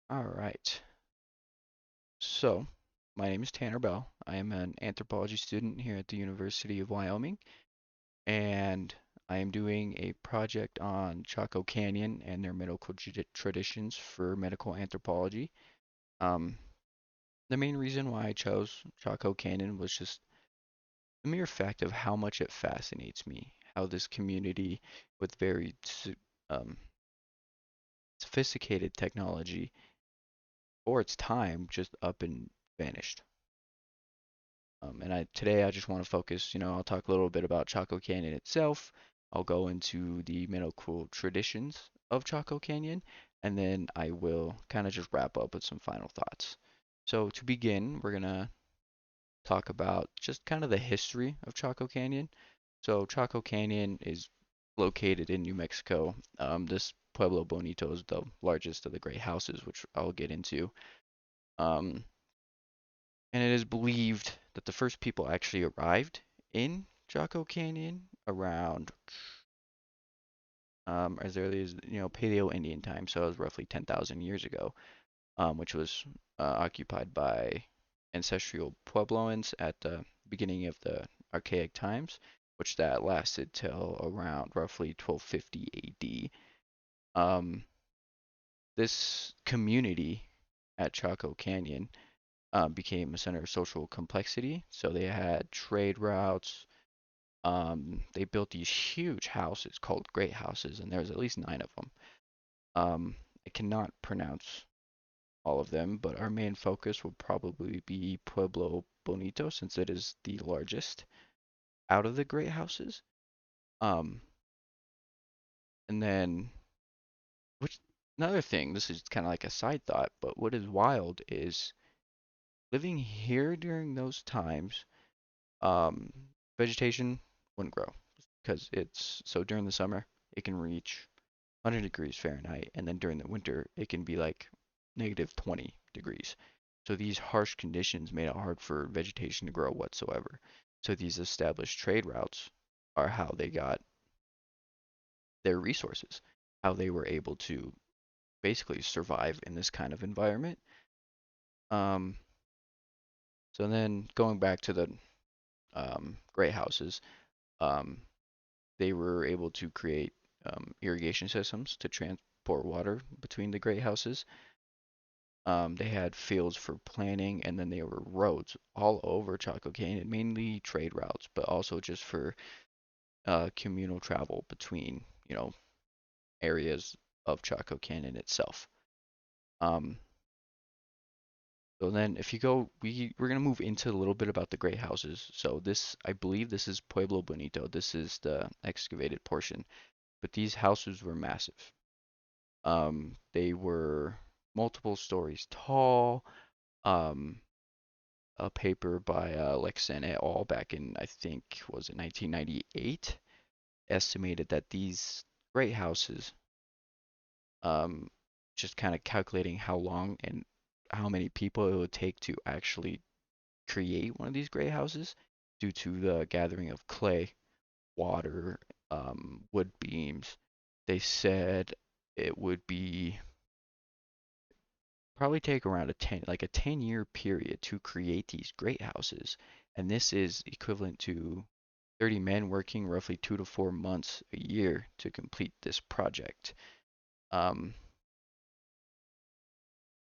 All right. So, my name is Tanner Bell. I am an anthropology student here at the University of Wyoming, and I am doing a project on Chaco Canyon and their medical traditions for medical anthropology. Um, the main reason why I chose Chaco Canyon was just the mere fact of how much it fascinates me, how this community with very um, sophisticated technology for its time just up and vanished. Today I just want to focus, I'll talk a little bit about Chaco Canyon itself. I'll go into the medical traditions of Chaco Canyon, and then I will kind of just wrap up with some final thoughts. So to begin, we're gonna talk about just kind of the history of Chaco Canyon. So Chaco Canyon is located in New Mexico. This Pueblo Bonito is the largest of the great houses, which I'll get into. Um, and it is believed that the first people actually arrived in Chaco Canyon around as early as Paleo Indian time, so it was roughly 10,000 years ago, which was occupied by ancestral Puebloans at the beginning of the Archaic times, which that lasted till around roughly 1250 AD. Um, this community at Chaco Canyon became a center of social complexity. So they had trade routes. They built these huge houses called great houses, and there's at least nine of them. I cannot pronounce all of them, but our main focus will probably be Pueblo Bonito since it is the largest out of the great houses. Um, and then, which another thing, this is kind of like a side thought, but what is wild is living here during those times. Um, Vegetation wouldn't grow because it's so during the summer it can reach 100 degrees Fahrenheit, and then during the winter it can be like negative 20 degrees. So these harsh conditions made it hard for vegetation to grow whatsoever. So these established trade routes are how they got their resources, how they were able to basically survive in this kind of environment. Um, so then going back to the great houses, um, they were able to create irrigation systems to transport water between the great houses. They had fields for planting, and then there were roads all over Chaco Canyon, mainly trade routes, but also just for communal travel between, areas of Chaco Canyon itself. Um, so then, if you go, we're gonna move into a little bit about the great houses. So this, I believe, this is Pueblo Bonito. This is the excavated portion, but these houses were massive. They were multiple stories tall. Um, a paper by Lexen et al. Back in, I think, was it 1998, estimated that these great houses, um, just kind of calculating how long and how many people it would take to actually create one of these great houses due to the gathering of clay, water, wood beams. They said it would be probably take around a 10-year period to create these great houses. And this is equivalent to 30 men working roughly 2 to 4 months a year to complete this project. Um,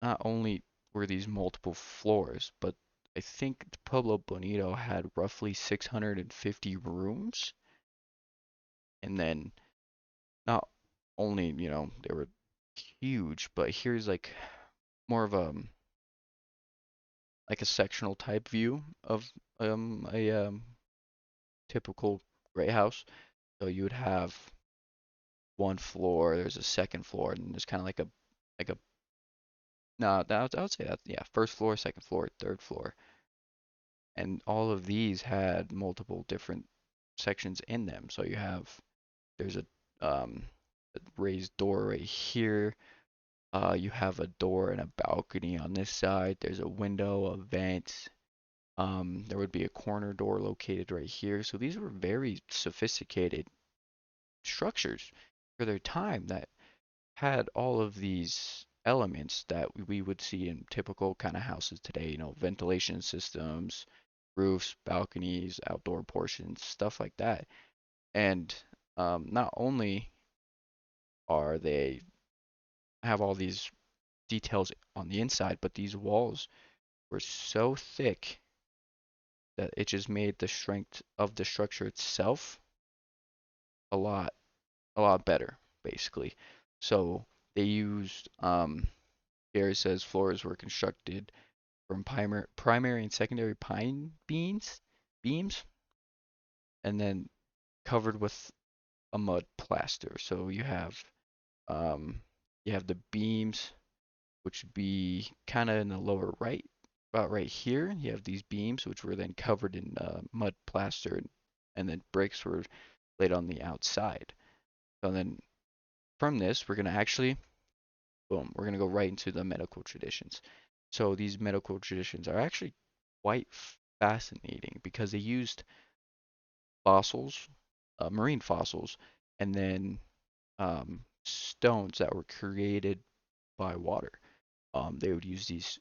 Not only were these multiple floors, but I think the Pueblo Bonito had roughly 650 rooms. And then not only, they were huge, but here's like more of a sectional type view of a typical gray house. So you would have one floor, there's a second floor, and there's kind of like a no, I would say that yeah, first floor, second floor, third floor, and all of these had multiple different sections in them. So there's um a raised door right here. You have a door and a balcony on this side. There's a window, a vent. There would be a corner door located right here. So these were very sophisticated structures for their time that had all of these. elements that we would see in typical kind of houses today, ventilation systems, roofs, balconies, outdoor portions, stuff like that. And not only are they have all these details on the inside, but these walls were so thick that it just made the strength of the structure itself a lot a lot better, basically. So they used Gary says floors were constructed from primary and secondary pine beams, and then covered with a mud plaster. So um, you have the beams, which would be kind of in the lower right, about right here. You have these beams, which were then covered in mud plaster, and then bricks were laid on the outside. So then from this, we're gonna actually, boom, we're gonna go right into the medical traditions. So these medical traditions are actually quite fascinating because they used fossils, marine fossils, and then stones that were created by water. They would use these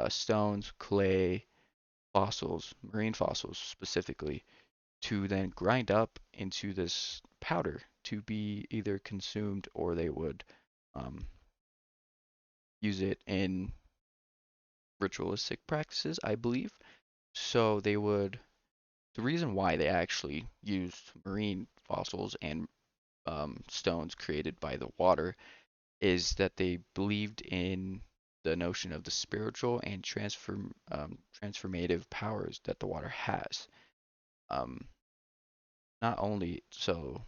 stones, clay, fossils, marine fossils specifically, to then grind up into this powder to be either consumed or they would um, use it in ritualistic practices, I believe. So they would, the reason why they actually used marine fossils and stones created by the water is that they believed in the notion of the spiritual and transformative powers that the water has. Um, Not only so,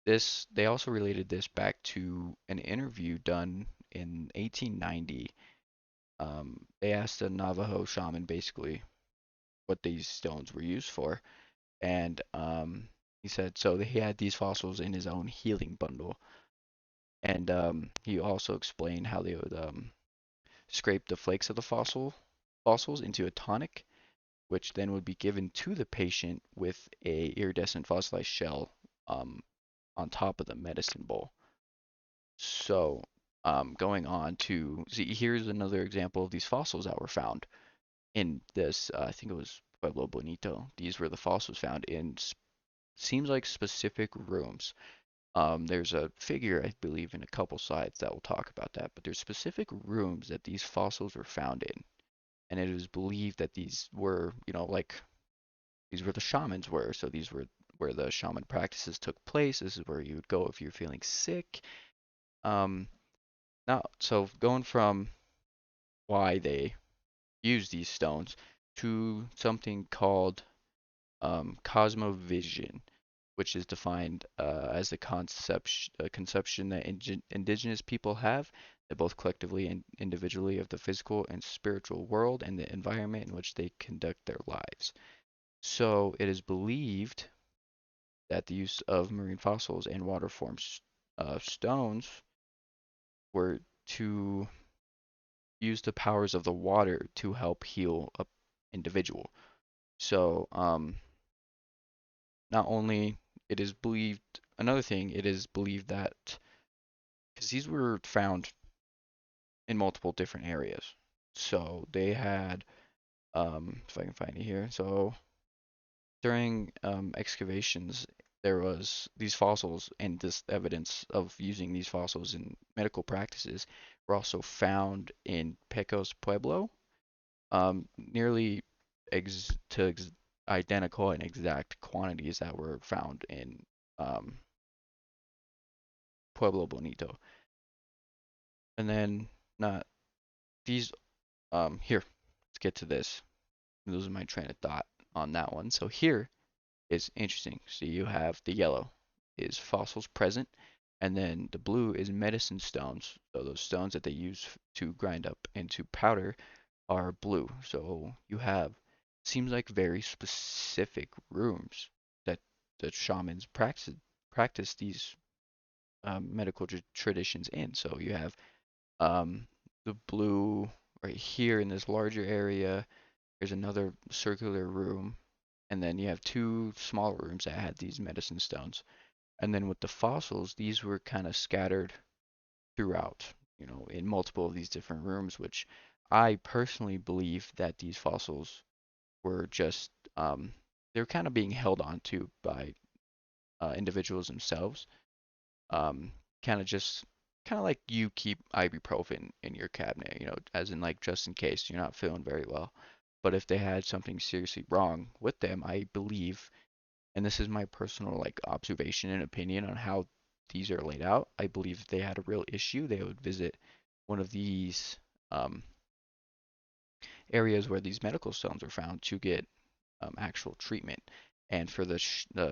this they also related this back to an interview done in 1890. They asked a Navajo shaman basically what these stones were used for, and he said so he had these fossils in his own healing bundle, and he also explained how they would scrape the flakes of the fossils into a tonic, which then would be given to the patient with a iridescent fossilized shell um, on top of the medicine bowl. So, going on to see, here's another example of these fossils that were found in this. I think it was Pueblo Bonito. These were the fossils found in seems like specific rooms. There's a figure, I believe, in a couple sites that will talk about that, but there's specific rooms that these fossils were found in, and it is believed that these were, like these were the shamans were. So these were where the shaman practices took place. This is where you would go if you're feeling sick. Um, Now, so going from why they use these stones to something called cosmovision, which is defined as the conception that indigenous people have, that both collectively and individually, of the physical and spiritual world and the environment in which they conduct their lives. So it is believed that the use of marine fossils and water forms stones were to use the powers of the water to help heal a individual. So, not only it is believed, another thing, it is believed that because these were found in multiple different areas, so they had, if I can find it here, so during excavations, there was these fossils and this evidence of using these fossils in medical practices were also found in Pecos Pueblo, nearly identical and exact quantities that were found in um, Pueblo Bonito. And then not these here, let's get to this. Those are my train of thought on that one. So here is interesting. So you have the yellow is fossils present, and then the blue is medicine stones. So those stones that they use to grind up into powder are blue. So you have seems like very specific rooms that the shamans practice these medical traditions in. So you have um, the blue right here in this larger area. There's another circular room, and then you have two smaller rooms that had these medicine stones. And then with the fossils, these were kind of scattered throughout, in multiple of these different rooms, which I personally believe that these fossils were just they're kind of being held onto by individuals themselves. Um, kind of just kind of like you keep ibuprofen in your cabinet, as in like just in case you're not feeling very well. But if they had something seriously wrong with them, I believe, and this is my personal like observation and opinion on how these are laid out, I believe if they had a real issue, they would visit one of these um, areas where these medical stones are found to get actual treatment, and for the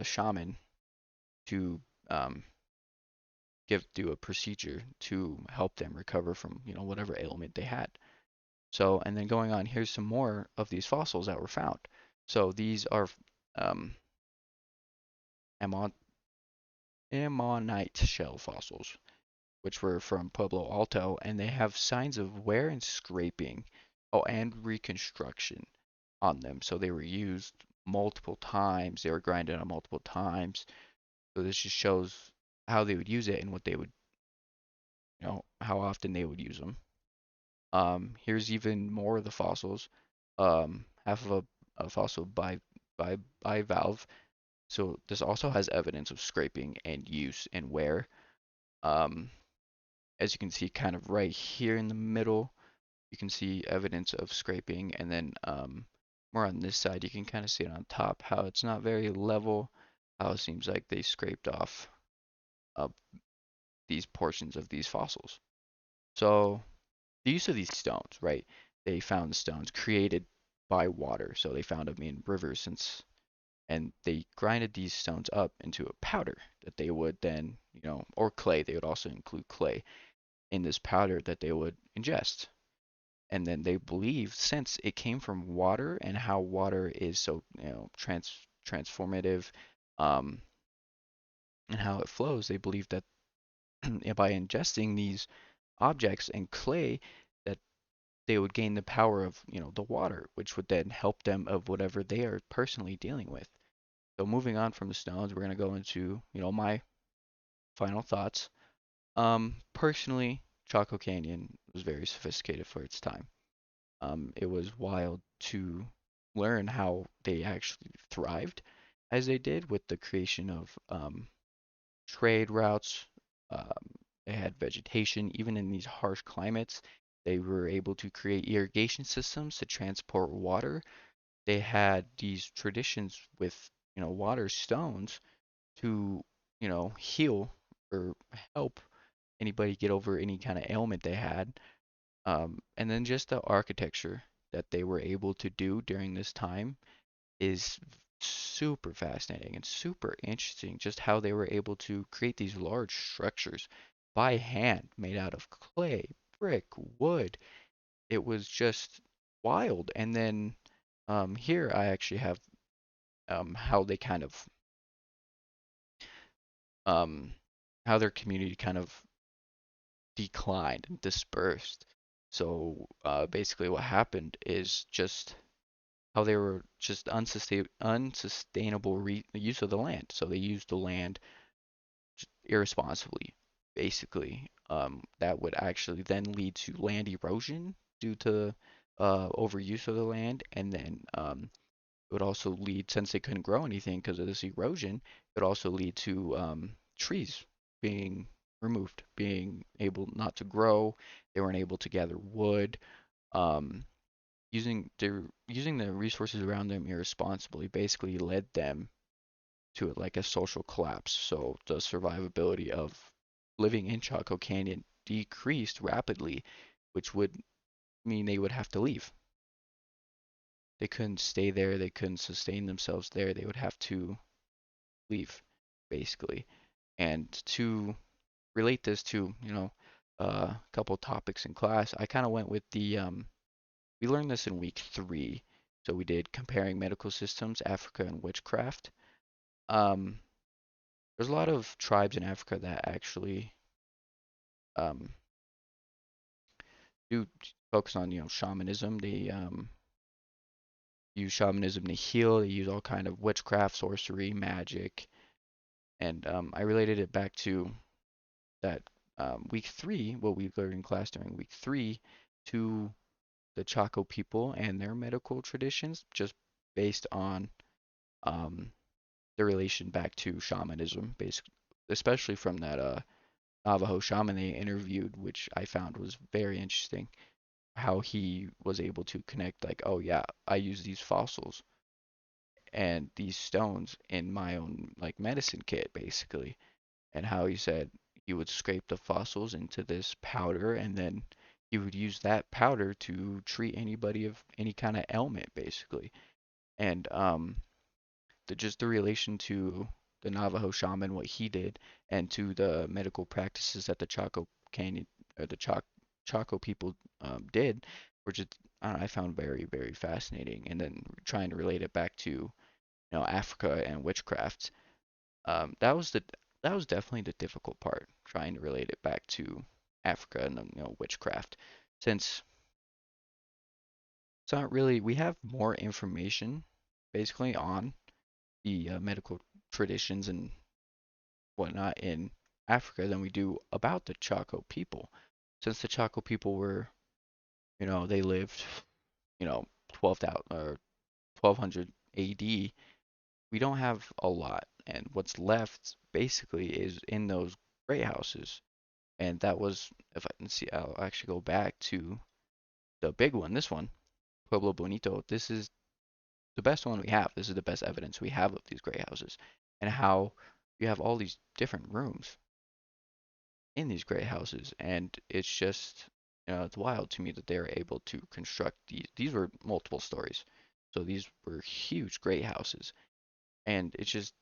shaman to um, do a procedure to help them recover from whatever ailment they had. So, and then going on, here's some more of these fossils that were found. So these are um, ammon ammonite shell fossils, which were from Pueblo Alto, and they have signs of wear and scraping, oh, and reconstruction on them. So they were used multiple times, they were grinded on multiple times. So this just shows how they would use it and what they would, how often they would use them. Here's even more of the fossils. Half of a fossil bivalve. So this also has evidence of scraping and use and wear. Um, as you can see, kind of right here in the middle, you can see evidence of scraping, and then more on this side, you can kind of see it on top, how it's not very level, how it seems like they scraped off uh, these portions of these fossils. So the use of these stones, right? They found the stones created by water, so they found them in rivers and they grinded these stones up into a powder that they would then, or clay. They would also include clay in this powder that they would ingest. And then they believe since it came from water and how water is so transformative, um, and how it flows, they believe that by ingesting these objects and clay, that they would gain the power of the water, which would then help them of whatever they are personally dealing with. So moving on from the stones, we're going to go into my final thoughts. Personally, Chaco Canyon was very sophisticated for its time. It was wild to learn how they actually thrived as they did with the creation of trade routes. Um, they had vegetation, even in these harsh climates. They were able to create irrigation systems to transport water. They had these traditions with, water stones to, heal or help anybody get over any kind of ailment they had. And then just the architecture that they were able to do during this time is super fascinating and super interesting. Just how they were able to create these large structures by hand made out of clay, brick, wood. It was just wild. And then here I actually have how they kind of um, how their community kind of declined and dispersed. So basically, what happened is just how they were just unsustainable use of the land. So they used the land irresponsibly, basically. That would actually then lead to land erosion due to overuse of the land, and then it would also lead, since they couldn't grow anything because of this erosion, it would also lead to trees being removed, being able not to grow. They weren't able to gather wood. Um, using the resources around them irresponsibly basically led them to like a social collapse. So the survivability of living in Chaco Canyon decreased rapidly, which would mean they would have to leave. They couldn't stay there, they couldn't sustain themselves there, they would have to leave, basically. And to relate this to, a couple topics in class, I kind of went with we learned this in week 3. So we did comparing medical systems, Africa and witchcraft. Um, there's a lot of tribes in Africa that actually um, do focus on, shamanism. They use shamanism to heal. They use all kind of witchcraft, sorcery, magic, and I related it back to that week three, what we learned in class during week three, to the Chaco people and their medical traditions, just based on um, the relation back to shamanism, basically, especially from that Navajo shaman they interviewed, which I found was very interesting. How he was able to connect, like, oh yeah, I use these fossils and these stones in my own like medicine kit, basically, and how he said he would scrape the fossils into this powder and then he would use that powder to treat anybody of any kind of ailment, basically. And just the relation to the Navajo shaman, what he did, and to the medical practices that the Chaco Canyon or the Chaco people did, were just I found very, very fascinating. And then trying to relate it back to Africa and witchcraft, that was definitely the difficult part, trying to relate it back to Africa and witchcraft, since it's not really we have more information basically on the medical traditions and whatnot in Africa than we do about the Chaco people. Since the Chaco people were, they lived, 12,000 or 1200 AD, we don't have a lot. And what's left basically is in those great houses. And that was, if I can see, I'll actually go back to the big one, this one, Pueblo Bonito. This is the best one we have. This is the best evidence we have of these great houses and how you have all these different rooms in these great houses, and it's just it's wild to me that they are able to construct these. These were multiple stories, so these were huge great houses, and it just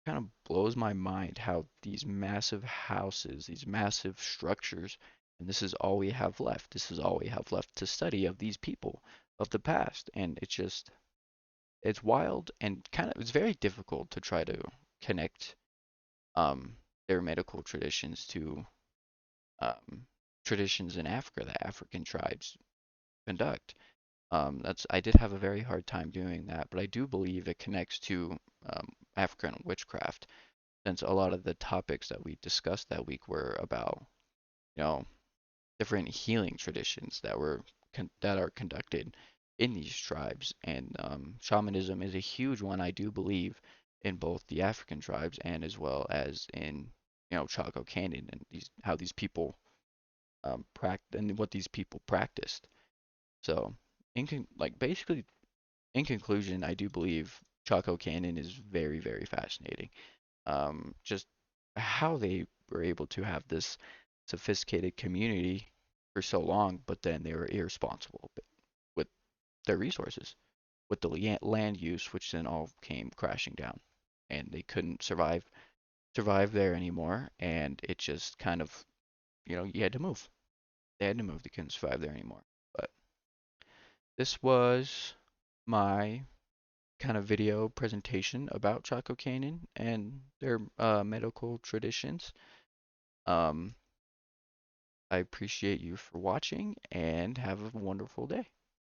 kind of blows my mind how these massive houses, these massive structures, and this is all we have left. This is all we have left to study of these people of the past, and it's wild and kind of it's very difficult to try to connect um their medical traditions to um, traditions in Africa that African tribes conduct. I did have a very hard time doing that, but I do believe it connects to African witchcraft, since a lot of the topics that we discussed that week were about, you know, different healing traditions that are conducted in these tribes, and shamanism is a huge one. I do believe in both the African tribes and as well as in Chaco Canyon and these how these people and what these people practiced. So, basically, in conclusion, I do believe Chaco Canyon is very, very fascinating. Just how they were able to have this sophisticated community for so long, but then they were irresponsible with their resources, with the land use, which then all came crashing down, and they couldn't survive there anymore, and it just kind of you had to move. They had to move. They couldn't survive there anymore. But this was my kind of video presentation about Chaco Canyon and their medical traditions. Um, I appreciate you for watching and have a wonderful day.